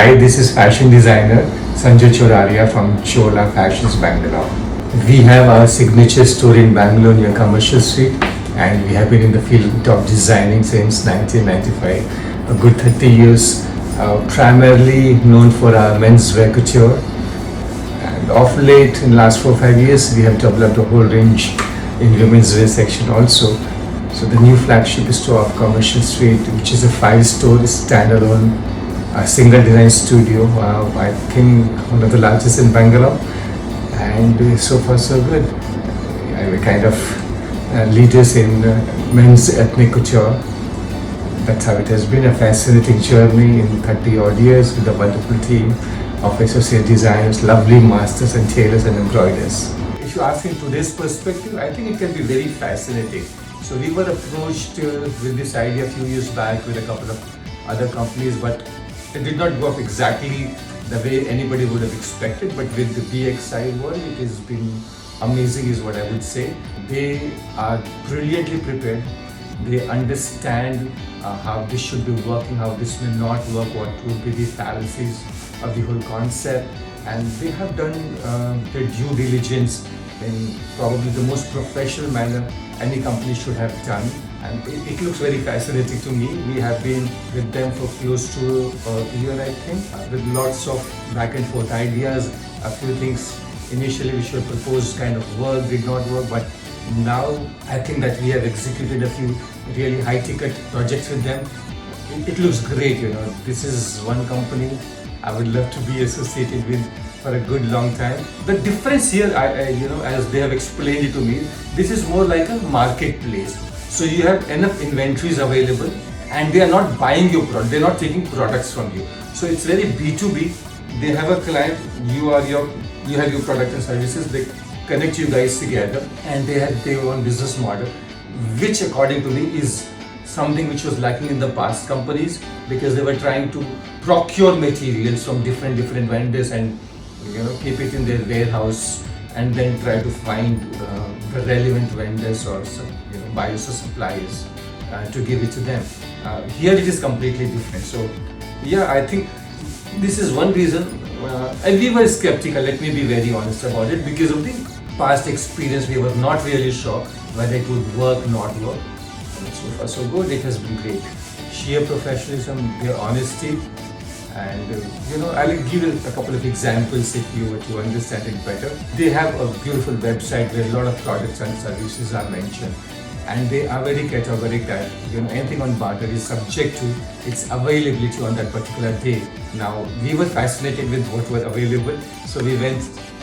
Hi, this is fashion designer Sanjay Choraria from Chola Fashions, Bangalore. We have our signature store in Bangalore near Commercial Street, and we have been in the field of designing since 1995, a good 30 years, primarily known for our menswear couture. And of late, in last 4 or 5 years, we have developed a whole range in women's wear section also. So the new flagship store of Commercial Street, which is a 5-store standalone single design studio, I think one of the largest in Bangalore, and so far so good. We're kind of leaders in men's ethnic couture. That's how it has been, a fascinating journey in 30 odd years with a wonderful team of associate designers, lovely masters and tailors and embroiders. If you ask in today's perspective, I think it can be very fascinating. So we were approached with this idea a few years back with a couple of other companies, but it did not go up exactly the way anybody would have expected. But with the BXI world, it has been amazing is what I would say. They are brilliantly prepared. They understand how this should be working, how this may not work, what would be the fallacies of the whole concept. And they have done their due diligence in probably the most professional manner any company should have done. And it looks very fascinating to me. We have been with them for close to a year, I think, with lots of back and forth ideas. A few things initially which were proposed kind of work, did not work, but now I think that we have executed a few really high ticket projects with them. It looks great, This is one company I would love to be associated with for a good long time. The difference here, as they have explained it to me, this is more like a marketplace. So you have enough inventories available and they are not buying your product, they're not taking products from you. So it's very B2B. They have a client, you have your product and services, they connect you guys together and they have their own business model, which according to me is something which was lacking in the past companies, because they were trying to procure materials from different vendors and keep it in their warehouse and then try to find the relevant vendors or buyers or suppliers to give it to them. Here it is completely different. So yeah, I think this is one reason. And we were skeptical, let me be very honest about it, because of the past experience. We were not really sure whether it would work, not work. And so far so good, it has been great. Sheer professionalism, their honesty, and I'll give you a couple of examples if you were to understand it better. They have a beautiful website where a lot of products and services are mentioned, and they are very categorical that anything on Barter is subject to its availability on that particular day. Now we were fascinated with what were available, so we went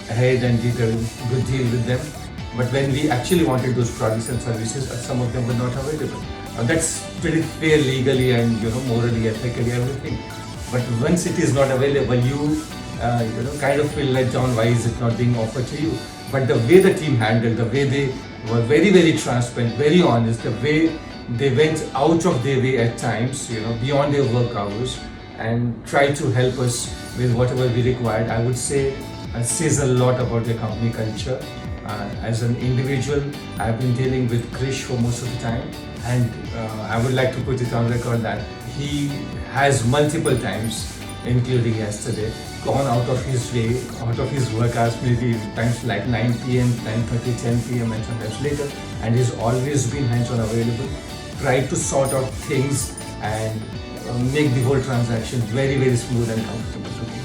ahead and did a good deal with them. But when we actually wanted those products and services, some of them were not available. That's pretty fair legally and morally, ethically, everything. But once it is not available, you kind of feel let down. Why is it not being offered to you? But the way the team handled, the way they were very, very transparent, very honest, the way they went out of their way at times, beyond their work hours, and tried to help us with whatever we required, I would say says a lot about their company culture. As an individual, I've been dealing with Krish for most of the time, and I would like to put it on record that he has multiple times, including yesterday, gone out of his way, out of his work hours, maybe times like 9 p.m., 9:30, 10 p.m. and sometimes later, and he's always been hands-on available, tried to sort out things and make the whole transaction very, very smooth and comfortable for me.